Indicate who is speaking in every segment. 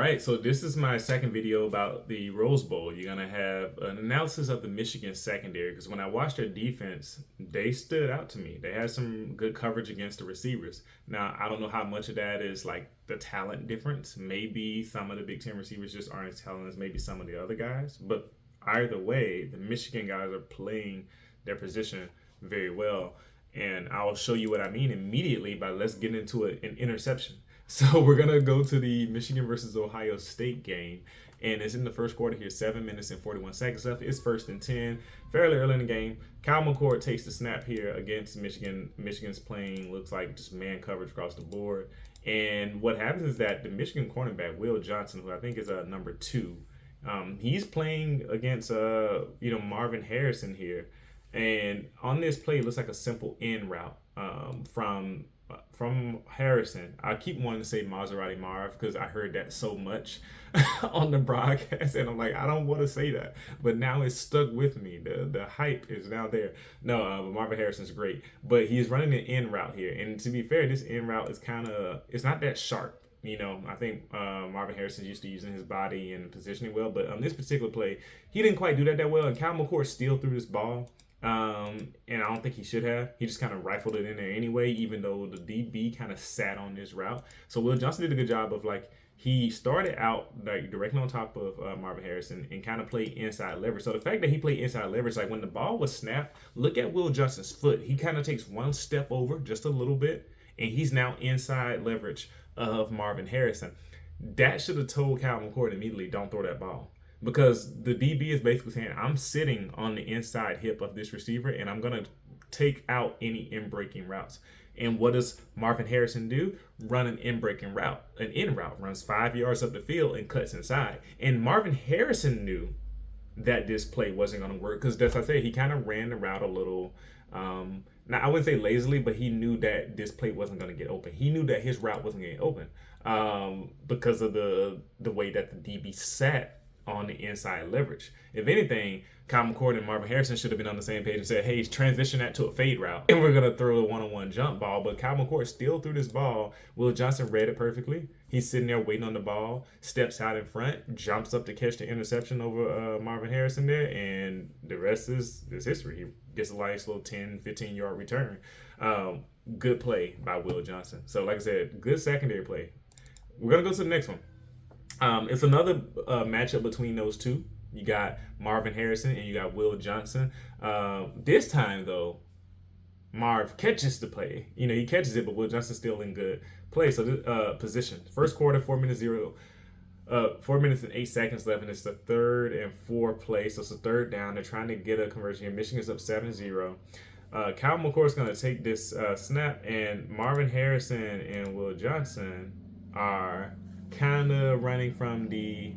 Speaker 1: right, so this is my second video about the Rose Bowl. You're gonna have an analysis of the Michigan secondary because when I watched their defense, they stood out to me. They had some good coverage against the receivers. Now, I don't know how much of that is like the talent difference. Maybe some of the Big Ten receivers just aren't as talented as maybe some of the other guys. But either way, the Michigan guys are playing their position very well. And I'll show you what I mean immediately by let's get into an interception. So we're gonna go to the Michigan versus Ohio State game, and it's in the first quarter here. 7 minutes and 41 seconds left. It's 1st and 10, fairly early in the game. Kyle McCord takes the snap here against Michigan. Michigan's playing looks like just man coverage across the board. And what happens is that the Michigan cornerback Will Johnson, who I think is number 2, he's playing against Marvin Harrison here. And on this play, it looks like a simple in route from Harrison. I keep wanting to say Maserati Marv because I heard that so much on the broadcast, and I'm like, I don't want to say that, but now it's stuck with me. The hype is now there. No, but Marvin Harrison's great, but he's running an in route here, and to be fair, this in route is it's not that sharp. I think Marvin Harrison's used to using his body and positioning well, but on this particular play, he didn't quite do that well, and Kyle McCord still threw this ball. And I don't think he should have. He just kind of rifled it in there anyway, even though the DB kind of sat on this route. So Will Johnson did a good job of he started out directly on top of Marvin Harrison and kind of played inside leverage. So the fact that he played inside leverage, when the ball was snapped, look at Will Johnson's foot. He kind of takes one step over just a little bit, and he's now inside leverage of Marvin Harrison. That should have told Kyle McCord immediately, don't throw that ball. Because the DB is basically saying, I'm sitting on the inside hip of this receiver and I'm going to take out any in-breaking routes. And what does Marvin Harrison do? Run an in-breaking route. An in route runs 5 yards up the field and cuts inside. And Marvin Harrison knew that this play wasn't going to work because, as I said, he kind of ran the route a little, now I wouldn't say lazily, but he knew that this play wasn't going to get open. He knew that his route wasn't going to get open because of the way that the DB sat on the inside leverage. If anything, Kyle McCord and Marvin Harrison should have been on the same page and said, hey, transition that to a fade route, and we're going to throw a one-on-one jump ball. But Kyle McCord still threw this ball. Will Johnson read it perfectly. He's sitting there waiting on the ball, steps out in front, jumps up to catch the interception over Marvin Harrison there, and the rest is history. He gets a nice little 10, 15-yard return. Good play by Will Johnson. So like I said, good secondary play. We're going to go to the next one. It's another matchup between those two. You got Marvin Harrison and you got Will Johnson. This time, though, Marv catches the play. He catches it, but Will Johnson's still in good play. So position. First quarter, 4 minutes and 8 seconds left, and it's the 3rd and 4 play. So it's a third down. They're trying to get a conversion here. Michigan's up 7-0. Kyle McCord's going to take this snap, and Marvin Harrison and Will Johnson are kind of running from the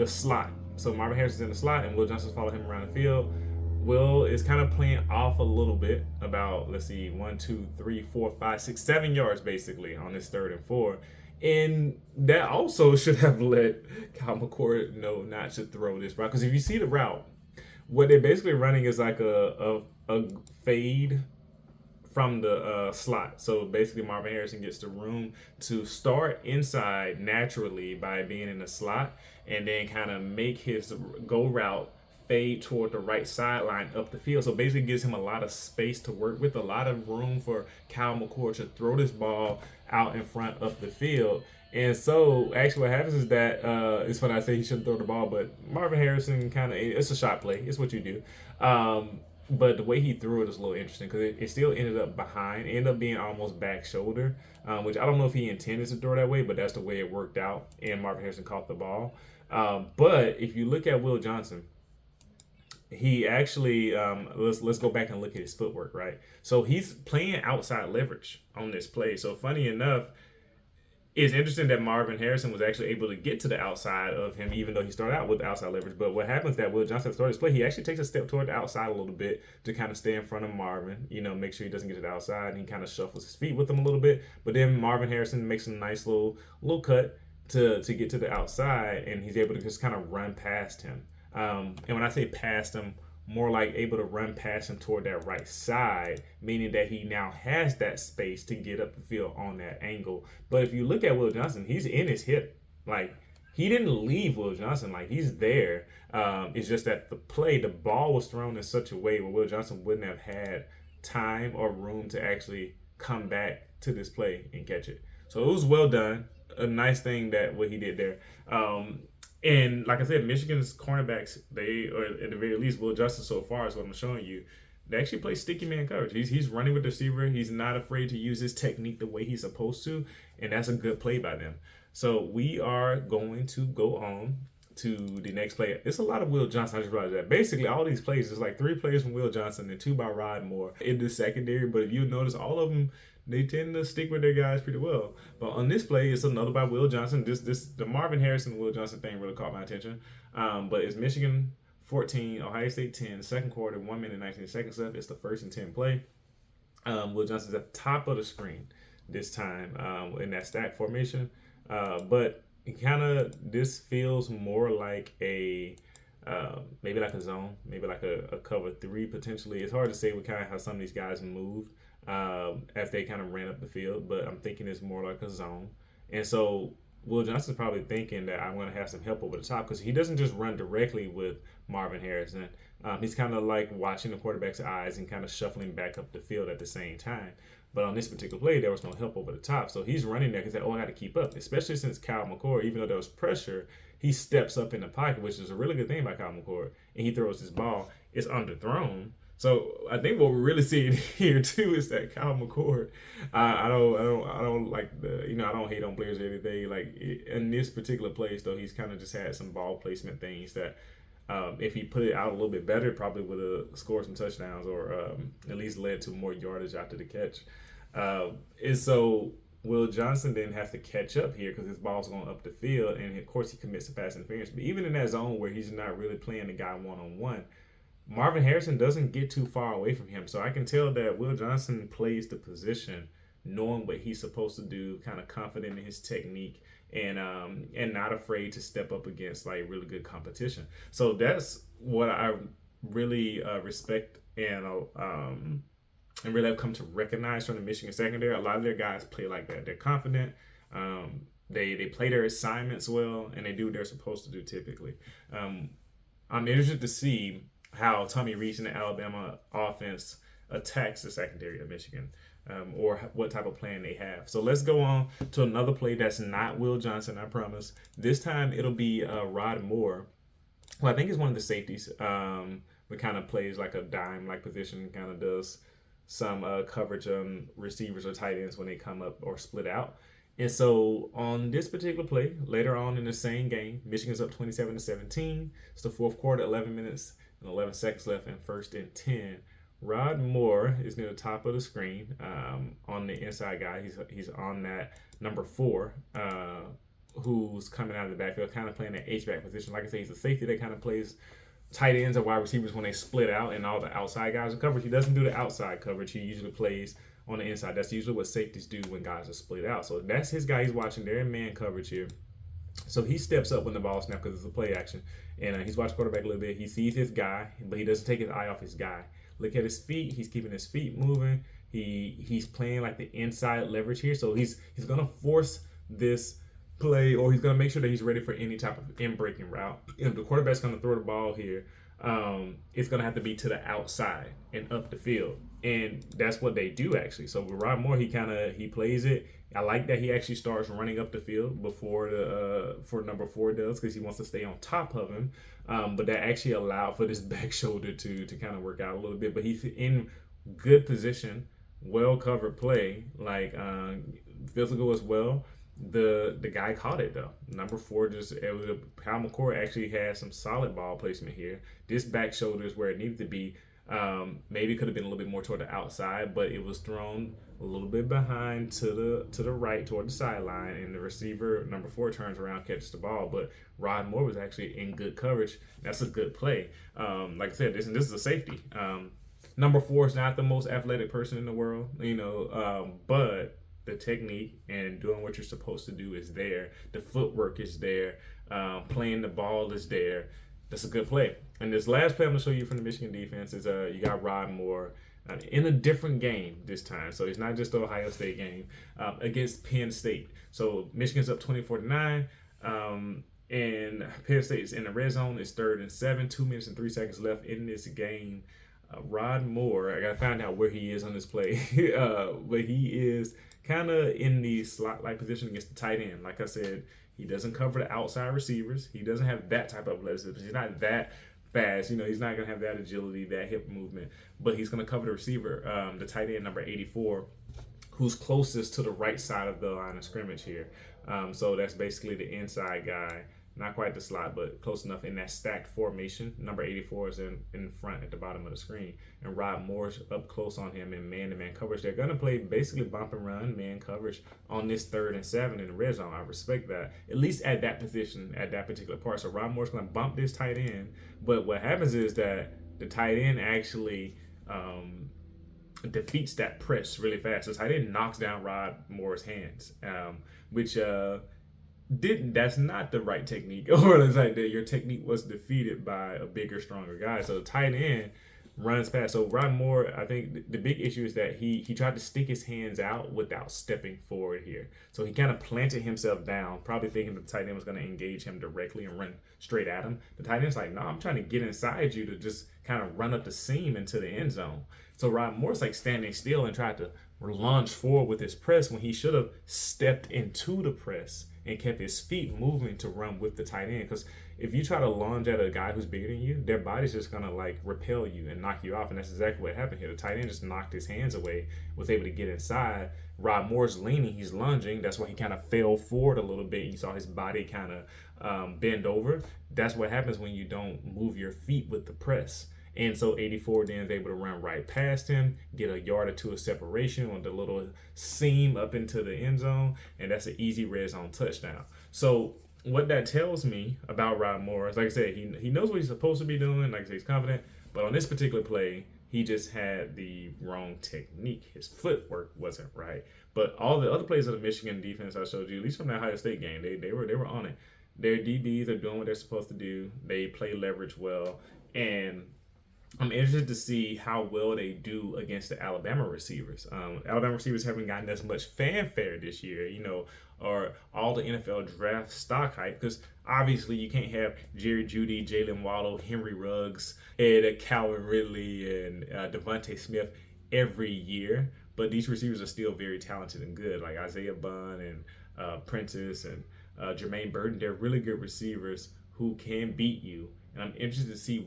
Speaker 1: slot. So Marvin Harrison's in the slot and Will Johnson's following him around the field. Will is kind of playing off a little bit, about 1, 2, 3, 4, 5, 6, 7 yards basically on this 3rd and 4. And that also should have let Kyle McCord know not to throw this route. Because if you see the route, what they're basically running is like a fade from the slot. So basically Marvin Harrison gets the room to start inside naturally by being in the slot and then kind of make his go route fade toward the right sideline up the field. So basically gives him a lot of space to work with, a lot of room for Kyle McCord to throw this ball out in front up the field. And so actually what happens is that it's funny I say he shouldn't throw the ball, but Marvin Harrison it's a shot play. It's what you do. But the way he threw it is a little interesting because it still ended up behind. It ended up being almost back shoulder, which I don't know if he intended to throw that way, but that's the way it worked out. And Marvin Harrison caught the ball. But if you look at Will Johnson, he actually, let's go back and look at his footwork, right? So he's playing outside leverage on this play. So funny enough, it's interesting that Marvin Harrison was actually able to get to the outside of him, even though he started out with outside leverage. But what happens is that Will Johnson started his play, he actually takes a step toward the outside a little bit to kind of stay in front of Marvin, make sure he doesn't get to the outside, and he kind of shuffles his feet with him a little bit. But then Marvin Harrison makes a nice little cut to get to the outside, and he's able to just kind of run past him. And when I say past him, more like able to run past him toward that right side, meaning that he now has that space to get up the field on that angle. But if you look at Will Johnson, he's in his hip. Like, he didn't leave Will Johnson. Like, he's there. It's just that the ball was thrown in such a way where Will Johnson wouldn't have had time or room to actually come back to this play and catch it. So it was well done. A nice thing that what he did there. And like I said, Michigan's cornerbacks, or at the very least, Will Johnson so far is what I'm showing you. They actually play sticky man coverage. He's running with the receiver. He's not afraid to use his technique the way he's supposed to, and that's a good play by them. So we are going to go on to the next play. It's a lot of Will Johnson. I just realized that. Basically, all these plays, there's like 3 plays from Will Johnson and 2 by Rod Moore in the secondary. But if you notice, all of them, they tend to stick with their guys pretty well. But on this play, it's another by Will Johnson. The Marvin Harrison Will Johnson thing really caught my attention. But it's Michigan 14, Ohio State 10, second quarter, 1 minute 19 seconds left. It's the 1st and 10 play. Will Johnson's at the top of the screen this time in that stack formation. But this feels more like maybe like a zone, maybe like a cover 3 potentially. It's hard to say with kind of how some of these guys moved as they kind of ran up the field, but I'm thinking it's more like a zone. And so Will Johnson's probably thinking that I'm going to have some help over the top, because he doesn't just run directly with Marvin Harrison. He's kind of like watching the quarterback's eyes and kind of shuffling back up the field at the same time. But on this particular play, there was no help over the top. So he's running there because, I got to keep up. Especially since Kyle McCord, even though there was pressure, he steps up in the pocket, which is a really good thing by Kyle McCord. And he throws his ball. It's underthrown. So I think what we're really seeing here too is that Kyle McCord, I don't like I don't hate on players or anything. Like, in this particular place though, he's kind of just had some ball placement things that if he put it out a little bit better, probably would have scored some touchdowns or at least led to more yardage after the catch. And so Will Johnson didn't have to catch up here because his ball's going up the field, and of course he commits a pass interference. But even in that zone where he's not really playing the guy one-on-one, Marvin Harrison doesn't get too far away from him. So I can tell that Will Johnson plays the position knowing what he's supposed to do, kind of confident in his technique, and not afraid to step up against like really good competition. So that's what I really respect and really have come to recognize from the Michigan secondary. A lot of their guys play like that. They're confident. They play their assignments well, and they do what they're supposed to do typically. I'm interested to see how Tommy Rees and the Alabama offense attacks the secondary of Michigan, or what type of plan they have. So let's go on to another play that's not Will Johnson, I promise. This time it'll be Rod Moore, who I think is one of the safeties, but kind of plays like a dime-like position, kind of does some coverage on receivers or tight ends when they come up or split out. And so on this particular play, later on in the same game, Michigan's up 27-17. It's the 4th quarter, 11 minutes and 11 seconds left, and 1st and 10. Rod Moore is near the top of the screen on the inside guy. He's on that number 4, who's coming out of the backfield, kind of playing that H-back position. Like I say, he's a safety that kind of plays tight ends or wide receivers when they split out and all the outside guys are covered. He doesn't do the outside coverage. He usually plays on the inside. That's usually what safeties do when guys are split out. So that's his guy he's watching. They're in man coverage here. So he steps up when the ball snaps because it's a play action. And he's watching quarterback a little bit. He sees his guy, but he doesn't take his eye off his guy. Look at his feet. He's keeping his feet moving. He's playing like the inside leverage here. So he's going to force this play, or he's going to make sure that he's ready for any type of in-breaking route. If the quarterback's going to throw the ball here, it's going to have to be to the outside and up the field. And that's what they do, actually. So with Rod Moore, he plays it. I like that he actually starts running up the field before for number 4 does, because he wants to stay on top of him. But that actually allowed for this back shoulder to kind of work out a little bit. But he's in good position, well-covered play, like physical as well. The guy caught it though. Number 4 Kyle McCord actually had some solid ball placement here. This back shoulder is where it needed to be. Maybe it could have been a little bit more toward the outside, but it was thrown a little bit behind to the right toward the sideline, and the receiver number 4 turns around, catches the ball. But Rod Moore was actually in good coverage. That's a good play. Like I said, this is a safety. Number 4 is not the most athletic person in the world, but the technique and doing what you're supposed to do is there. The footwork is there. Playing the ball is there. That's a good play. And this last play I'm gonna show you from the Michigan defense is you got Rod Moore in a different game this time. So it's not just the Ohio State game against Penn State. So Michigan's up 24-9. And Penn State is in the red zone. It's 3rd and 7, 2 minutes and 3 seconds left in this game. Rod Moore, I gotta find out where he is on this play, but he is kind of in the slot-like position against the tight end. Like I said, he doesn't cover the outside receivers. He doesn't have that type of athleticism. He's not that fast. He's not gonna have that agility, that hip movement, but he's gonna cover the receiver, the tight end number 84, who's closest to the right side of the line of scrimmage here. So that's basically the inside guy. Not quite the slot, but close enough in that stacked formation. Number 84 is in front at the bottom of the screen. And Rod Moore's up close on him in man-to-man coverage. They're going to play basically bump and run, man coverage on this 3rd and 7 in the red zone. I respect that, at least at that position, at that particular part. So Rod Moore's going to bump this tight end. But what happens is that the tight end actually defeats that press really fast. The tight end knocks down Rod Moore's hands, which... that's not the right technique, or it's like that your technique was defeated by a bigger, stronger guy. So the tight end runs past. So Rod Moore, I think the big issue is that he tried to stick his hands out without stepping forward here. So he kind of planted himself down, probably thinking the tight end was going to engage him directly and run straight at him. The tight end's like, no, I'm trying to get inside you to just kind of run up the seam into the end zone. So Rod Moore's like standing still and tried to lunge forward with his press when he should have stepped into the press and kept his feet moving to run with the tight end. Because if you try to lunge at a guy who's bigger than you, their body's just going to like repel you and knock you off. And that's exactly what happened here. The tight end just knocked his hands away, was able to get inside. Rod Moore's leaning, he's lunging. That's why he kind of fell forward a little bit. You saw his body kind of bend over. That's what happens when you don't move your feet with the press. And so 84 then is able to run right past him, get a yard or two of separation on the little seam up into the end zone, and that's an easy red zone touchdown. So what that tells me about Rod Moore is, like I said, he knows what he's supposed to be doing. Like I said, he's confident, but on this particular play, he just had the wrong technique. His footwork wasn't right. But all the other plays of the Michigan defense I showed you, at least from that Ohio State game, they were on it. Their DBs are doing what they're supposed to do. They play leverage well, and I'm interested to see how well they do against the Alabama receivers. Alabama receivers haven't gotten as much fanfare this year, or all the NFL draft stock hype, because obviously you can't have Jerry Jeudy, Jalen Waddle, Henry Ruggs, and Calvin Ridley, and Devontae Smith every year. But these receivers are still very talented and good, like Isaiah Bunn and Prentice and Jermaine Burton. They're really good receivers who can beat you. And I'm interested to see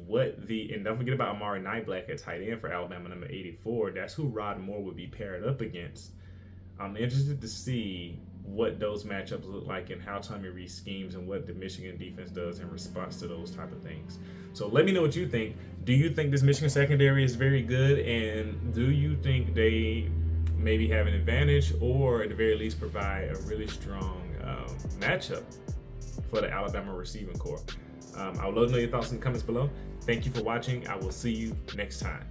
Speaker 1: and don't forget about Amari Nightblack at tight end for Alabama, number 84. That's who Rod Moore would be paired up against. I'm interested to see what those matchups look like and how Tommy Rees schemes and what the Michigan defense does in response to those type of things. So let me know what you think. Do you think this Michigan secondary is very good? And do you think they maybe have an advantage, or at the very least provide a really strong matchup for the Alabama receiving corps? I would love to know your thoughts in the comments below. Thank you for watching. I will see you next time.